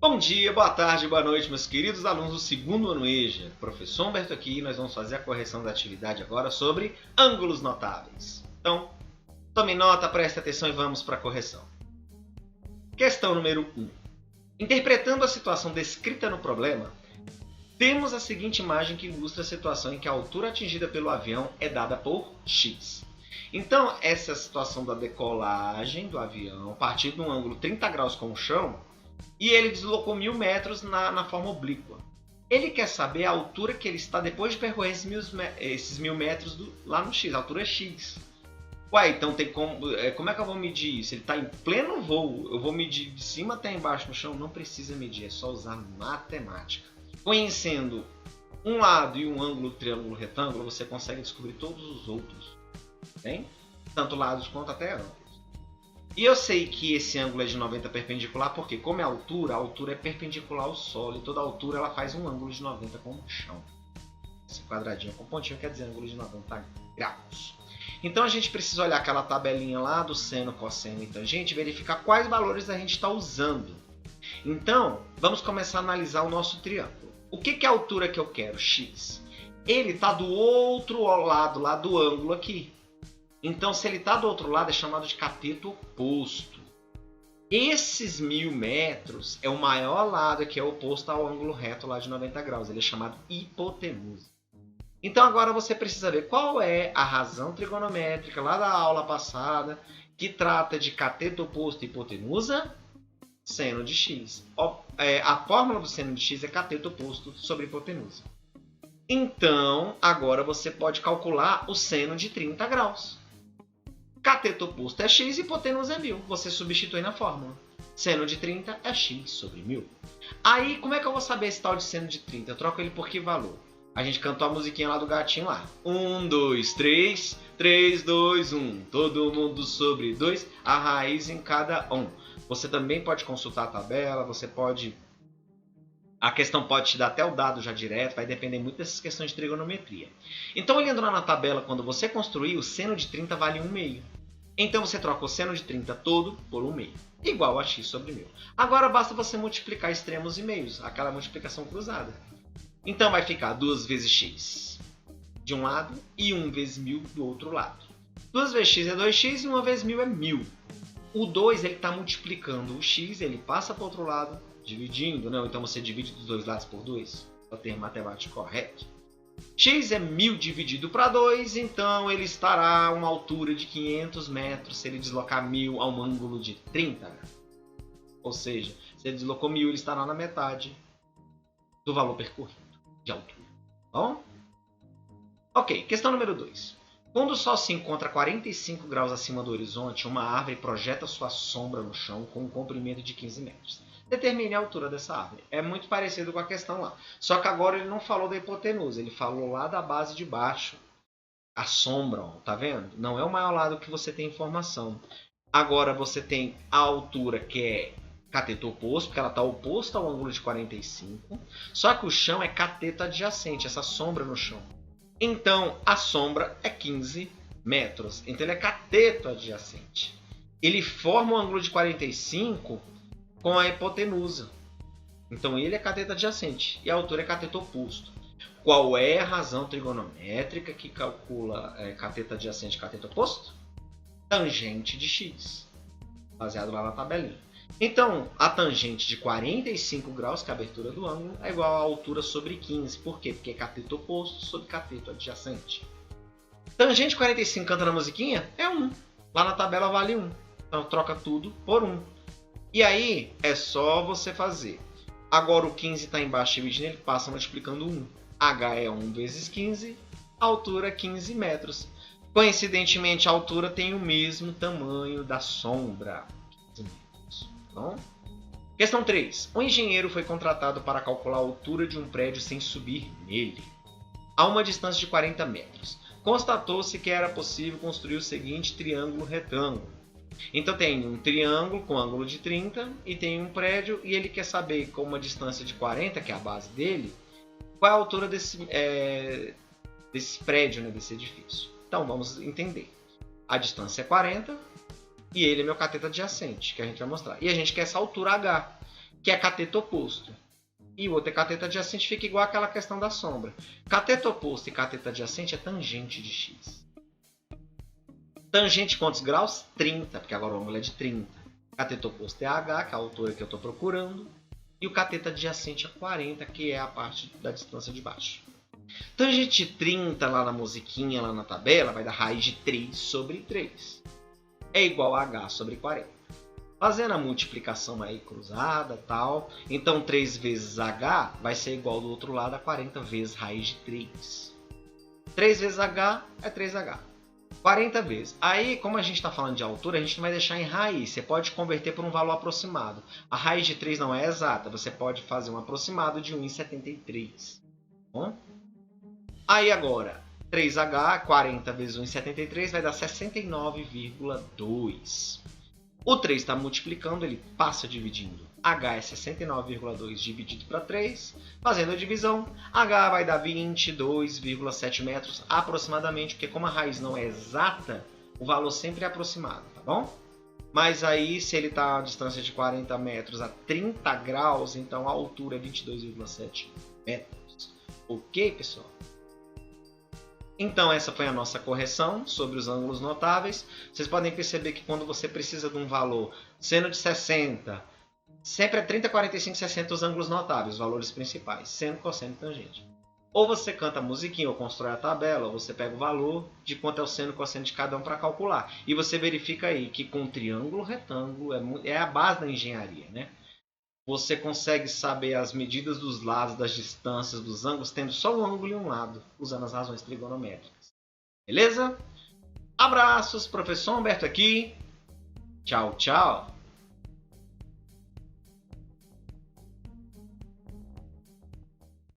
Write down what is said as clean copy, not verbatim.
Bom dia, boa tarde, boa noite, meus queridos alunos do segundo ano EJA. Professor Humberto aqui e nós vamos fazer a correção da atividade agora sobre ângulos notáveis. Então, tome nota, preste atenção e vamos para a correção. Questão número 1. Interpretando a situação descrita no problema, temos a seguinte imagem que ilustra a situação em que a altura atingida pelo avião é dada por x. Então, essa situação da decolagem do avião, a partir de um ângulo 30 graus com o chão, e ele deslocou 1000 metros na forma oblíqua. Ele quer saber a altura que ele está depois de percorrer esses 1000 metros lá no x, a altura é x. Ué, então tem como é que eu vou medir isso? Ele está em pleno voo, eu vou medir de cima até embaixo no chão? Não precisa medir, é só usar matemática. Conhecendo um lado e um ângulo triângulo retângulo, você consegue descobrir todos os outros, bem? Tanto lados quanto até ângulos. E eu sei que esse ângulo é de 90 perpendicular porque, como é a altura é perpendicular ao solo e toda altura ela faz um ângulo de 90 com o chão. Esse quadradinho com pontinho quer dizer ângulo de 90 graus. Então a gente precisa olhar aquela tabelinha lá do seno, cosseno e tangente e verificar quais valores a gente está usando. Então, vamos começar a analisar o nosso triângulo. O que é a altura que eu quero? X. Ele está do outro lado lá do ângulo aqui. Então, se ele está do outro lado, é chamado de cateto oposto. Esses 1000 metros é o maior lado que é oposto ao ângulo reto lá de 90 graus. Ele é chamado hipotenusa. Então, agora você precisa ver qual é a razão trigonométrica lá da aula passada que trata de cateto oposto e hipotenusa, seno de x. A fórmula do seno de x é cateto oposto sobre hipotenusa. Então, agora você pode calcular o seno de 30 graus. Cateto oposto é x e hipotenusa é 1000. Você substitui na fórmula. Seno de 30 é x sobre 1000. Aí, como é que eu vou saber esse tal de seno de 30? Eu troco ele por que valor? A gente cantou a musiquinha lá do gatinho lá. 1, 2, 3, 3, 2, 1. Todo mundo sobre 2, a raiz em cada um. Você também pode consultar a tabela, você pode... A questão pode te dar até o dado já direto, vai depender muito dessas questões de trigonometria. Então, olhando lá na tabela, quando você construir, o seno de 30 vale 1/2. Então, você troca o seno de 30 todo por 1/2, igual a x sobre 1000. Agora, basta você multiplicar extremos e meios, aquela multiplicação cruzada. Então, vai ficar 2 vezes x de um lado e 1 vezes 1000 do outro lado. 2 vezes x é 2x e 1 vezes 1000 é 1000. O 2 está multiplicando o x, ele passa para o outro lado, dividindo, não? Então você divide dos dois lados por 2, para o termo matemático correto. X é 1000 dividido para 2, então ele estará a uma altura de 500 metros se ele deslocar 1000 a um ângulo de 30 graus. Ou seja, se ele deslocou 1000, ele estará na metade do valor percorrido de altura. Bom? Ok, questão número 2. Quando o Sol se encontra a 45 graus acima do horizonte, uma árvore projeta sua sombra no chão com um comprimento de 15 metros. Determine a altura dessa árvore. É muito parecido com a questão lá. Só que agora ele não falou da hipotenusa, ele falou lá da base de baixo. A sombra, ó, tá vendo? Não é o maior lado que você tem informação. Agora você tem a altura que é cateto oposto, porque ela está oposta ao ângulo de 45. Só que o chão é cateto adjacente, essa sombra no chão. Então, a sombra é 15 metros. Então, ele é cateto adjacente. Ele forma o ângulo de 45 com a hipotenusa. Então, ele é cateto adjacente e a altura é cateto oposto. Qual é a razão trigonométrica que calcula cateto adjacente e cateto oposto? Tangente de x, baseado lá na tabelinha. Então, a tangente de 45 graus, que é a abertura do ângulo, é igual à altura sobre 15. Por quê? Porque é cateto oposto sobre cateto adjacente. Tangente de 45, canta na musiquinha? É 1. Lá na tabela vale 1. Então, troca tudo por 1. E aí, é só você fazer. Agora, o 15 está embaixo dividindo, ele passa multiplicando 1. H é 1 vezes 15, a altura é 15 metros. Coincidentemente, a altura tem o mesmo tamanho da sombra. 15 metros. Então, questão 3. Um engenheiro foi contratado para calcular a altura de um prédio sem subir nele, a uma distância de 40 metros. Constatou-se que era possível construir o seguinte triângulo retângulo. Então tem um triângulo com ângulo de 30 e tem um prédio e ele quer saber com uma distância de 40, que é a base dele, qual é a altura desse prédio, né, desse edifício. Então vamos entender. A distância é 40 e ele é meu cateto adjacente, que a gente vai mostrar. E a gente quer essa altura H. que é cateto oposto. E o outro é cateto adjacente, fica igual àquela questão da sombra. Cateto oposto e cateto adjacente é tangente de x. Tangente quantos graus? 30, porque agora o ângulo é de 30. Cateto oposto é h, que é a altura que eu estou procurando. E o cateto adjacente é 40, que é a parte da distância de baixo. Tangente de 30 lá na musiquinha, lá na tabela, vai dar raiz de 3 sobre 3. É igual a h sobre 40. Fazendo a multiplicação aí cruzada e tal, então 3 vezes h vai ser igual do outro lado a 40 vezes raiz de 3. 3 vezes h é 3h. 40 vezes. Aí, como a gente está falando de altura, a gente não vai deixar em raiz. Você pode converter por um valor aproximado. A raiz de 3 não é exata. Você pode fazer um aproximado de 1,73. Bom? Aí agora, 3h, 40 vezes 1,73 vai dar 69,2. O 3 está multiplicando, ele passa dividindo. H é 69,2 dividido para 3. Fazendo a divisão, H vai dar 22,7 metros aproximadamente, porque como a raiz não é exata, o valor sempre é aproximado, tá bom? Mas aí, se ele está a distância de 40 metros a 30 graus, então a altura é 22,7 metros. Ok, pessoal? Então essa foi a nossa correção sobre os ângulos notáveis. Vocês podem perceber que quando você precisa de um valor seno de 60, sempre é 30, 45, 60 os ângulos notáveis, os valores principais, seno, cosseno e tangente. Ou você canta a musiquinha ou constrói a tabela, ou você pega o valor de quanto é o seno e cosseno de cada um para calcular. E você verifica aí que com triângulo, retângulo é a base da engenharia, né? Você consegue saber as medidas dos lados, das distâncias, dos ângulos, tendo só um ângulo e um lado, usando as razões trigonométricas. Beleza? Abraços, professor Humberto aqui. Tchau, tchau.